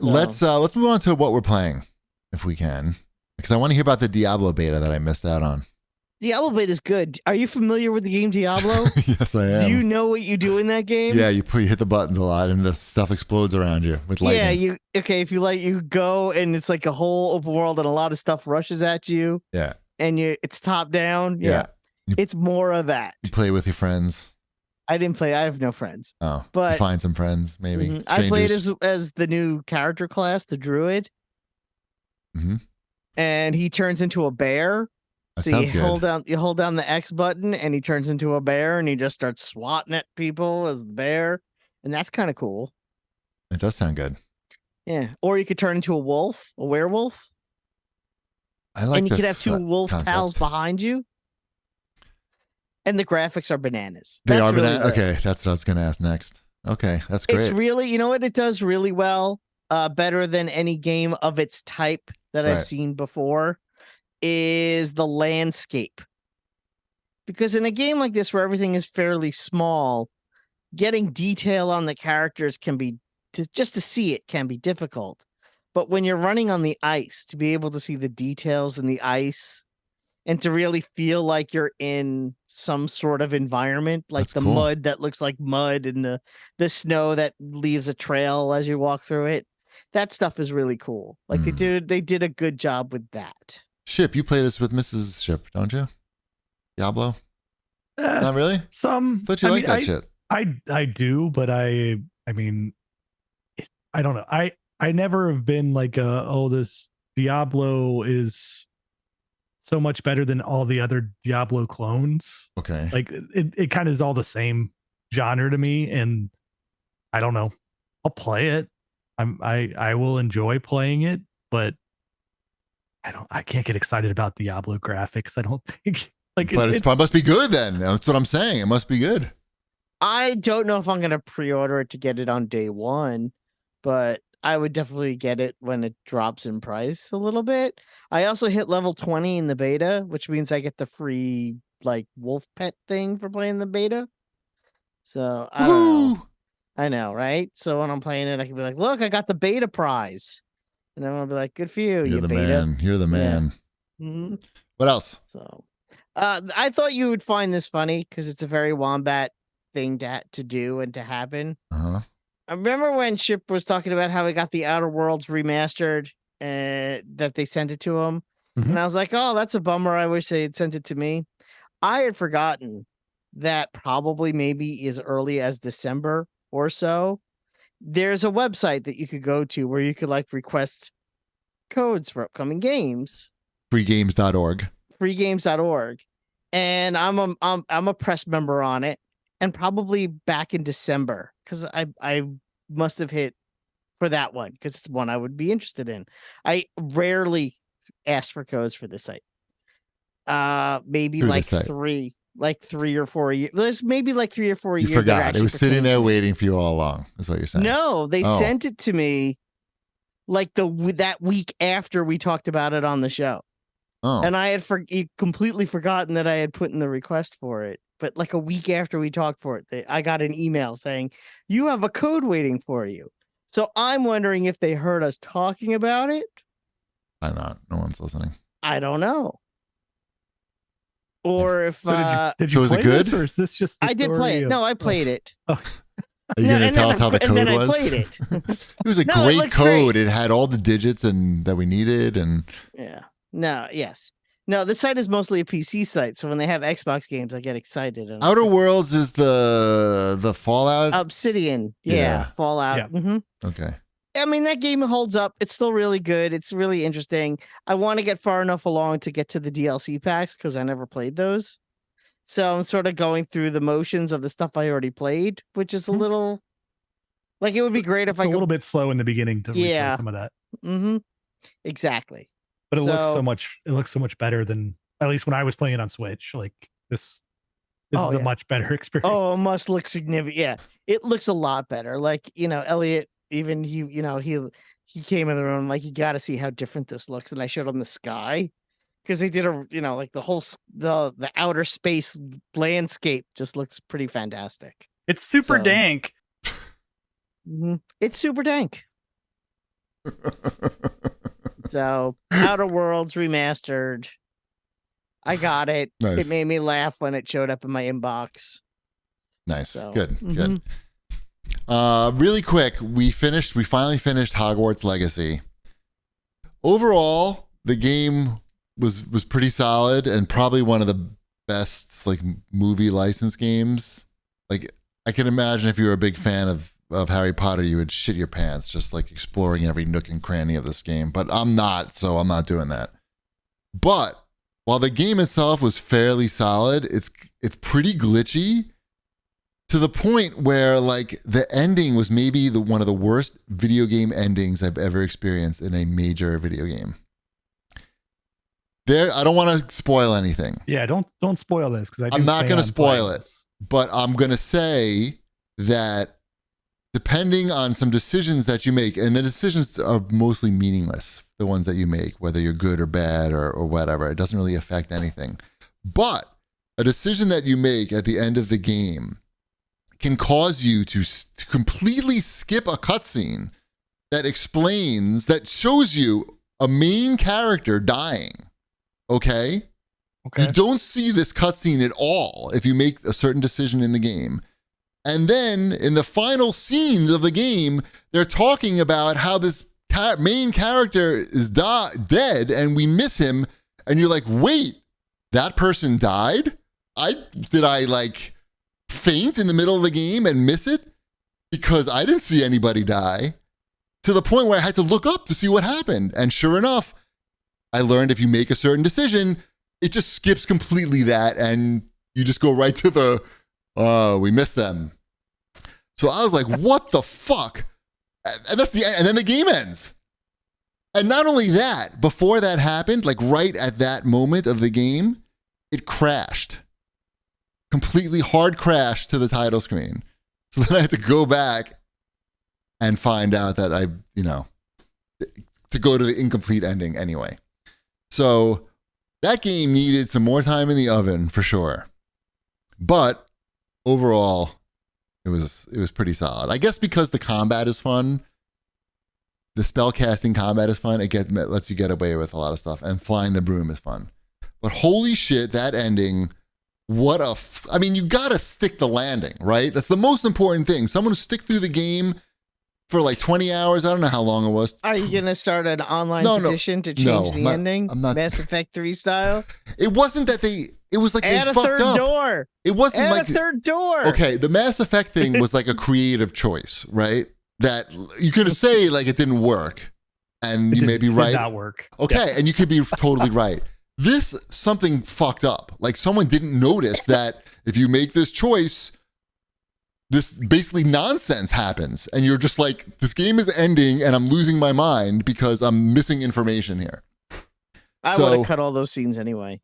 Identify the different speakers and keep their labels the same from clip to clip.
Speaker 1: let's move on to what we're playing, if we can, because I want to hear about the Diablo beta that I missed out on.
Speaker 2: Diablo beta is good. Are you familiar with the game Diablo?
Speaker 1: Yes, I am.
Speaker 2: Do you know what you do in that game?
Speaker 1: Yeah, you hit the buttons a lot, and the stuff explodes around you with lightning.
Speaker 2: Yeah, if you go and it's like a whole open world and a lot of stuff rushes at you.
Speaker 1: Yeah,
Speaker 2: and it's top down.
Speaker 1: Yeah.
Speaker 2: It's more of that.
Speaker 1: You play with your friends.
Speaker 2: I didn't play. I have no friends.
Speaker 1: Oh,
Speaker 2: but
Speaker 1: you find some friends maybe.
Speaker 2: I played as the new character class, the druid, and he turns into a bear.
Speaker 1: That
Speaker 2: so
Speaker 1: sounds good.
Speaker 2: You hold down the X button, and he turns into a bear, and he just starts swatting at people as the bear, and that's kind of cool.
Speaker 1: It does sound good.
Speaker 2: Yeah, or you could turn into a werewolf.
Speaker 1: I like.
Speaker 2: And you could have two wolf pals behind you. And the graphics are bananas.
Speaker 1: They are bananas. Okay, that's what I was going to ask next. Okay, that's great.
Speaker 2: It's really, you know what it does really well, better than any game of its type that I've seen before, is the landscape. Because in a game like this where everything is fairly small, getting detail on the characters just to see it can be difficult. But when you're running on the ice, to be able to see the details in the ice and to really feel like you're in some sort of environment, like the mud that looks like mud and the snow that leaves a trail as you walk through it. That stuff is really cool. Like they did a good job with that.
Speaker 1: Ship, you play this with Mrs. Ship, don't you? Diablo? Not really?
Speaker 3: Some.
Speaker 1: Thought you liked that shit.
Speaker 3: I do, but I mean, I don't know. I never have been like this Diablo is so much better than all the other Diablo clones.
Speaker 1: Okay.
Speaker 3: Like it kind of is all the same genre to me, and I don't know. I'll play it. I will enjoy playing it, but I can't get excited about Diablo graphics. I don't think
Speaker 1: but it must be good then. That's what I'm saying. It must be good.
Speaker 2: I don't know if I'm gonna pre-order it to get it on day one, but I would definitely get it when it drops in price a little bit. I also hit level 20 in the beta, which means I get the free like wolf pet thing for playing the beta. So I don't know. I know, right? So when I'm playing it, I can be like, look, I got the beta prize. And I'm gonna be like, good for you,
Speaker 1: You're the
Speaker 2: beta.
Speaker 1: Man. You're the man.
Speaker 2: Yeah.
Speaker 1: What else?
Speaker 2: So I thought you would find this funny because it's a very Wombat thing to do and to happen. I remember when Chip was talking about how he got the Outer Worlds remastered that they sent it to him. And I was like, oh, that's a bummer. I wish they had sent it to me. I had forgotten that probably maybe as early as December or so, there's a website that you could go to where you could like request codes for upcoming games.
Speaker 1: Freegames.org.
Speaker 2: Freegames.org. And I'm a press member on it. And probably back in December, because I must have hit for that one, because it's one I would be interested in. I rarely ask for codes for this site. Maybe like 3 or 4 years. There's maybe like 3 or 4 years.
Speaker 1: You forgot. It was sitting there waiting for you all along. That's what you're saying.
Speaker 2: No, they sent it to me like that week after we talked about it on the show.
Speaker 1: Oh.
Speaker 2: And I had completely forgotten that I had put in the request for it. But like a week after we talked for it, I got an email saying, you have a code waiting for you. So I'm wondering if they heard us talking about it.
Speaker 1: Why not? No one's listening.
Speaker 2: I don't know. Or if...
Speaker 3: did you play this, or is this just
Speaker 2: I did play it. No, I played it.
Speaker 1: Are you going to tell us how the code was?
Speaker 2: I played it.
Speaker 1: It was a great code. Great. It had all the digits that we needed. And
Speaker 2: yeah. No, yes. No, the site is mostly a PC site, so when they have Xbox games, I get excited.
Speaker 1: Outer Worlds is the Fallout?
Speaker 2: Obsidian. Yeah. Fallout. Yeah.
Speaker 1: Okay.
Speaker 2: I mean, that game holds up. It's still really good. It's really interesting. I want to get far enough along to get to the DLC packs because I never played those. So I'm sort of going through the motions of the stuff I already played, which is a little... Like, it would be great if I could...
Speaker 3: a little bit slow in the beginning to replay some of that.
Speaker 2: Mm-hmm. Exactly.
Speaker 3: But it looks so much better than, at least when I was playing it on Switch. Like this is a much better experience.
Speaker 2: Oh, it must look significant. Yeah, it looks a lot better. Like, Elliot, even he came in the room like, you got to see how different this looks, and I showed him the sky because they did like the whole the outer space landscape just looks pretty fantastic.
Speaker 4: It's super dank.
Speaker 2: It's super dank. So Outer Worlds Remastered. I got it.
Speaker 1: Nice.
Speaker 2: It made me laugh when it showed up in my inbox.
Speaker 1: Nice.
Speaker 2: So,
Speaker 1: Good. Really quick, we finally finished Hogwarts Legacy. Overall, the game was pretty solid and probably one of the best like movie license games. Like I can imagine if you were a big fan of Harry Potter, you would shit your pants just like exploring every nook and cranny of this game. But I'm not, so I'm not doing that. But while the game itself was fairly solid, it's pretty glitchy to the point where like the ending was maybe one of the worst video game endings I've ever experienced in a major video game. I don't want to spoil anything.
Speaker 3: Yeah, don't spoil this because
Speaker 1: I'm not going to spoil it, but I'm going to say that depending on some decisions that you make, and the decisions are mostly meaningless, the ones that you make, whether you're good or bad or whatever, it doesn't really affect anything. But a decision that you make at the end of the game can cause you to completely skip a cutscene that shows you a main character dying. Okay? You don't see this cutscene at all if you make a certain decision in the game. And then in the final scenes of the game, they're talking about how this main character is dead and we miss him. And you're like, wait, that person died? Did I like faint in the middle of the game and miss it? Because I didn't see anybody die. To the point where I had to look up to see what happened. And sure enough, I learned if you make a certain decision, it just skips completely that and you just go right to the, we missed them. So I was like, what the fuck? And that's the end. And then the game ends. And not only that, before that happened, like right at that moment of the game, it crashed. Completely hard crash to the title screen. So then I had to go back and find out that to go to the incomplete ending anyway. So that game needed some more time in the oven for sure. But overall, it was pretty solid. I guess because the combat is fun, the spellcasting combat is fun. It lets you get away with a lot of stuff, and flying the broom is fun. But holy shit, that ending! I mean, you gotta stick the landing, right? That's the most important thing. Someone who stick through the game for like 20 hours. I don't know how long it was.
Speaker 2: Are you gonna start an online petition to change the ending?
Speaker 1: I'm not.
Speaker 2: Mass Effect 3 style.
Speaker 1: It wasn't that it was like
Speaker 2: add
Speaker 1: they
Speaker 2: a
Speaker 1: fucked
Speaker 2: third
Speaker 1: up.
Speaker 2: door.
Speaker 1: It wasn't like
Speaker 2: a third door.
Speaker 1: Okay, the Mass Effect thing was like a creative choice, right? That you could say like it didn't work, and you may be right.
Speaker 3: Did not work.
Speaker 1: Okay, yeah. And you could be totally right. Something fucked up. Like someone didn't notice that if you make this choice, this basically nonsense happens, and you're just like, this game is ending, and I'm losing my mind because I'm missing information here.
Speaker 2: I would have cut all those scenes anyway.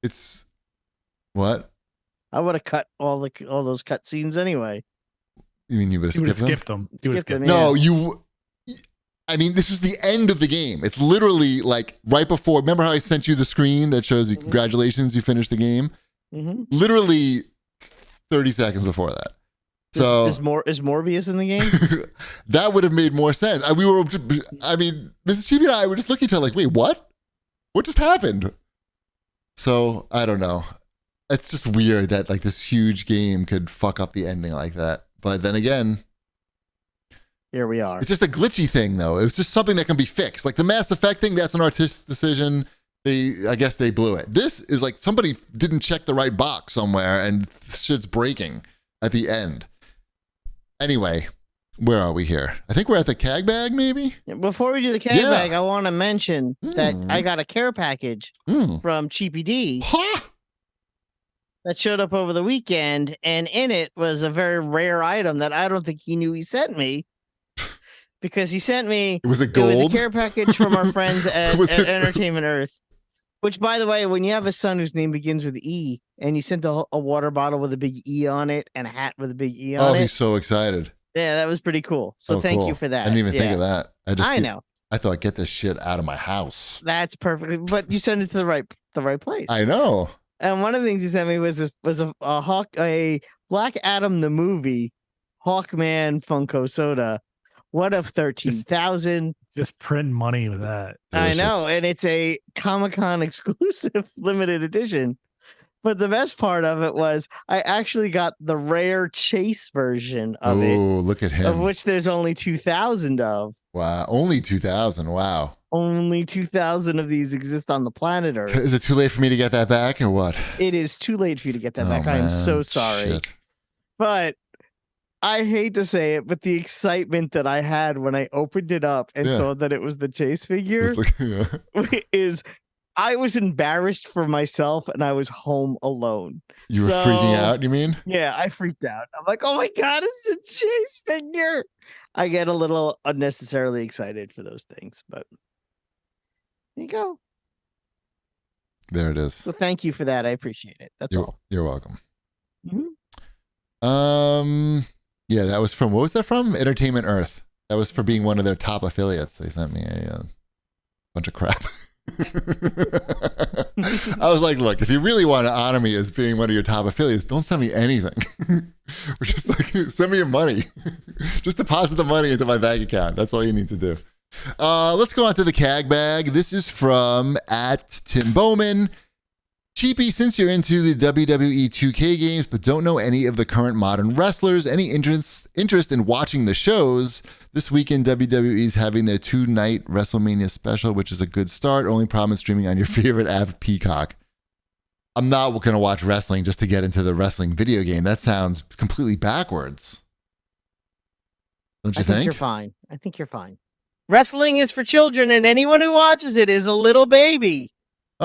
Speaker 1: It's what?
Speaker 2: I would have cut all those cut scenes anyway.
Speaker 1: You mean you would have
Speaker 3: skipped them?
Speaker 1: No, I mean, this was the end of the game. It's literally like right before. Remember how I sent you the screen that shows you, congratulations, you finished the game?
Speaker 2: Mm-hmm.
Speaker 1: Literally 30 seconds before that. So
Speaker 2: is Morbius in the game?
Speaker 1: That would have made more sense. Mrs. Cheapy and I were just looking at each other like, wait, what? What just happened? So I don't know. It's just weird that like this huge game could fuck up the ending like that. But then again,
Speaker 2: here we are.
Speaker 1: It's just a glitchy thing, though. It's just something that can be fixed. Like the Mass Effect thing, that's an artistic decision. I guess they blew it. This is like somebody didn't check the right box somewhere, and shit's breaking at the end. Anyway, where are we here? I think we're at the CAGbag, maybe?
Speaker 2: Before we do the CAGbag, I want to mention that I got a care package from CheapyD.
Speaker 1: Huh?
Speaker 2: That showed up over the weekend, and in it was a very rare item that I don't think he knew he sent me. Because he sent me,
Speaker 1: was it gold?
Speaker 2: It was a care package from our friends at Entertainment Earth. Which, by the way, when you have a son whose name begins with E, and you sent a water bottle with a big E on it and a hat with a big E on it.
Speaker 1: Oh, he's so excited.
Speaker 2: Yeah, that was pretty cool. So thank you for that.
Speaker 1: I didn't even think of that.
Speaker 2: I know.
Speaker 1: I thought, get this shit out of my house.
Speaker 2: That's perfect. But you sent it to the right place.
Speaker 1: I know.
Speaker 2: And one of the things he sent me was a Black Adam the movie Hawkman Funko soda. One of 13,000.
Speaker 3: Just print money with that.
Speaker 2: I know,
Speaker 1: Delicious.
Speaker 2: and it's a Comic-Con exclusive limited edition. But the best part of it was I actually got the rare chase version of it,
Speaker 1: Oh, look at
Speaker 2: of
Speaker 1: him.
Speaker 2: which there's only 2,000 of.
Speaker 1: Wow. Only 2,000. Wow.
Speaker 2: Only 2,000 of these exist on the planet Earth.
Speaker 1: Is it too late for me to get that back or what?
Speaker 2: It is too late for you to get that back. I am
Speaker 1: man.
Speaker 2: so sorry.
Speaker 1: Shit.
Speaker 2: But I hate to say it, but the excitement that I had when I opened it up and
Speaker 1: Yeah.
Speaker 2: saw that it was the chase figure
Speaker 1: It's like-
Speaker 2: is I was embarrassed for myself and I was home alone.
Speaker 1: You were freaking
Speaker 2: So-
Speaker 1: out, you mean?
Speaker 2: Yeah, I freaked out. I'm like, oh my God, it's a chase figure. I get a little unnecessarily excited for those things, but there you go.
Speaker 1: There it is.
Speaker 2: So thank you for that. I appreciate it. That's all.
Speaker 1: You're welcome.
Speaker 2: Mhm.
Speaker 1: Yeah, that was from, what was that from? Entertainment Earth. That was for being one of their top affiliates. They sent me a bunch of crap. I was like, look, if you really want to honor me as being one of your top affiliates, don't send me anything. Or just like, send me your money. Just deposit the money into my bank account. That's all you need to do. Let's go on to the CAGbag. This is from @Tim Bowman. Cheapy, since you're into the WWE 2K games but don't know any of the current modern wrestlers, any interest in watching the shows? This weekend, WWE is having their 2-night WrestleMania special, which is a good start. Only problem is streaming on your favorite app, Peacock. I'm not going to watch wrestling just to get into the wrestling video game. That sounds completely backwards. Don't you
Speaker 2: I think
Speaker 1: think?
Speaker 2: you're fine. I think you're fine. Wrestling is for children, and anyone who watches it is a little baby.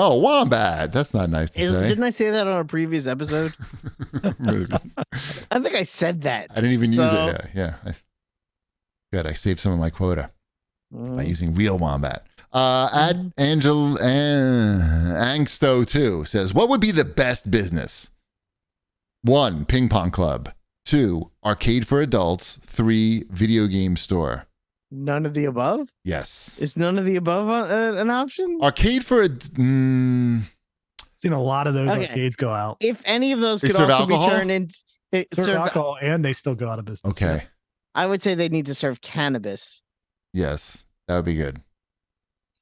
Speaker 1: Oh, Wombat. That's not nice to say.
Speaker 2: Didn't I say that on a previous episode?
Speaker 1: Maybe.
Speaker 2: I think I said that.
Speaker 1: I didn't even use
Speaker 2: So-
Speaker 1: it. Yeah. Good. I saved some of my quota by using real Wombat. At Angel Angsto 2 says, what would be the best business? 1, ping pong club. 2, arcade for adults. 3, video game store.
Speaker 2: None of the above?
Speaker 1: Yes.
Speaker 2: Is none of the above an option?
Speaker 1: Arcade for
Speaker 3: Seen a lot of those
Speaker 2: Okay.
Speaker 3: arcades go out.
Speaker 2: If any of those
Speaker 1: They
Speaker 2: could
Speaker 1: serve
Speaker 2: also
Speaker 1: alcohol?
Speaker 2: be turned into
Speaker 3: Serve alcohol, and they still go out of business.
Speaker 1: Okay.
Speaker 2: I would say they need to serve cannabis
Speaker 1: Yes. That would be good.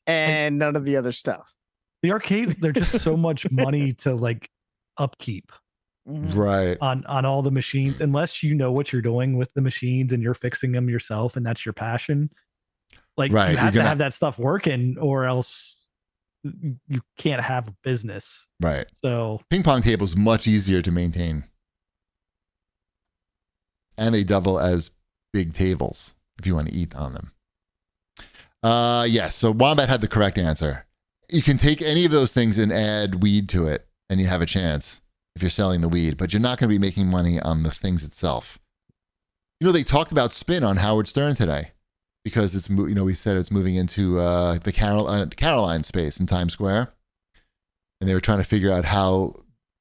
Speaker 2: and none of the other stuff.
Speaker 3: The arcades, they're just so much money to like upkeep
Speaker 1: Right.
Speaker 3: on all the machines, unless you know what you're doing with the machines and you're fixing them yourself and that's your passion. Like
Speaker 1: Right,
Speaker 3: you
Speaker 1: you're
Speaker 3: have to
Speaker 1: gonna-
Speaker 3: have that stuff working, or else you can't have a business.
Speaker 1: Right.
Speaker 3: So
Speaker 1: Ping pong tables much easier to maintain. And they double as big tables if you want to eat on them. Yes, so Wombat had the correct answer. You can take any of those things and add weed to it, and you have a chance if you're selling the weed, but you're not going to be making money on the things itself. You know, they talked about spin on Howard Stern today because it's, you know, we said it's moving into the Caroline space in Times Square. And they were trying to figure out how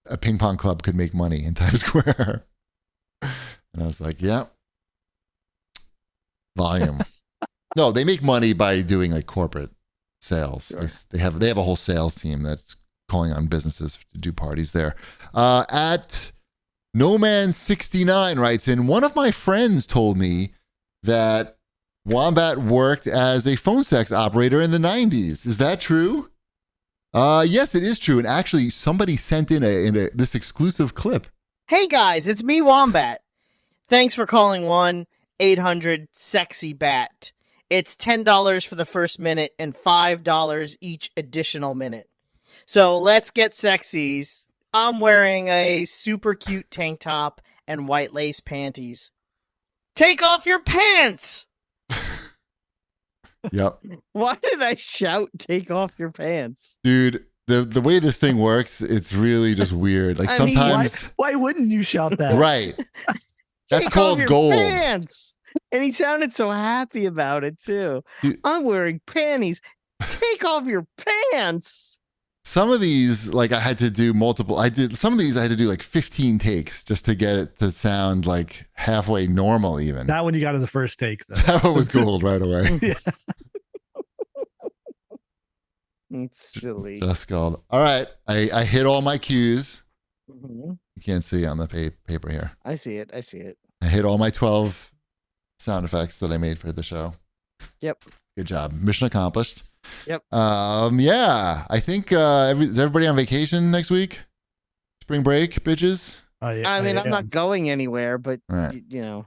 Speaker 1: a ping pong club could make money in Times Square. And I was like, yeah. Volume. No, they make money by doing like corporate sales.
Speaker 2: Sure.
Speaker 1: They have a whole sales team that's calling on businesses to do parties there. At No Man 69 writes in, one of my friends told me that Wombat worked as a phone sex operator in the 90s. Is that true? Yes, it is true. And actually, somebody sent in this exclusive clip.
Speaker 2: Hey guys, it's me, Wombat. Thanks for calling 1-800-SEXY-BAT. It's $10 for the first minute and $5 each additional minute. So let's get sexies. I'm wearing a super cute tank top and white lace panties. Take off your pants!
Speaker 1: Yep.
Speaker 2: Why did I shout, take off your pants?
Speaker 1: Dude, the way this thing works, it's really just weird. Like
Speaker 2: I mean,
Speaker 1: sometimes,
Speaker 3: why wouldn't you shout that?
Speaker 1: right. That's
Speaker 2: Take
Speaker 1: called
Speaker 2: off your
Speaker 1: gold.
Speaker 2: Pants. And he sounded so happy about it too.
Speaker 1: Dude.
Speaker 2: I'm wearing panties. Take off your pants.
Speaker 1: Some of these, like I had to do some of these I had to do like 15 takes just to get it to sound like halfway normal even.
Speaker 3: Not when you got to the first take, though.
Speaker 1: That one was gold right away.
Speaker 3: Yeah.
Speaker 2: It's silly.
Speaker 1: Just gold. All right. I hit all my cues.
Speaker 2: Mhm.
Speaker 1: You can't see on the paper here.
Speaker 2: I see it. I see it.
Speaker 1: I hit all my 12 sound effects that I made for the show.
Speaker 2: Yep.
Speaker 1: Good job. Mission accomplished.
Speaker 2: Yep.
Speaker 1: Yeah. I think is everybody on vacation next week? Spring break, bitches?
Speaker 2: I mean, I'm not going anywhere, but
Speaker 1: Right.
Speaker 2: yeah.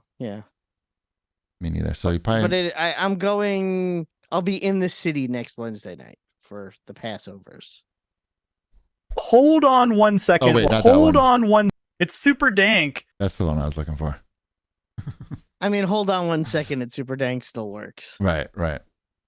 Speaker 1: Me neither. So you probably
Speaker 2: I'm going. I'll be in the city next Wednesday night for the Passovers.
Speaker 4: Hold on 1 second.
Speaker 1: Oh, wait, not that
Speaker 4: Hold
Speaker 1: one.
Speaker 4: on one. It's super dank.
Speaker 1: That's the one I was looking for.
Speaker 2: I mean, hold on 1 second. It's Super Dank still works.
Speaker 1: Right.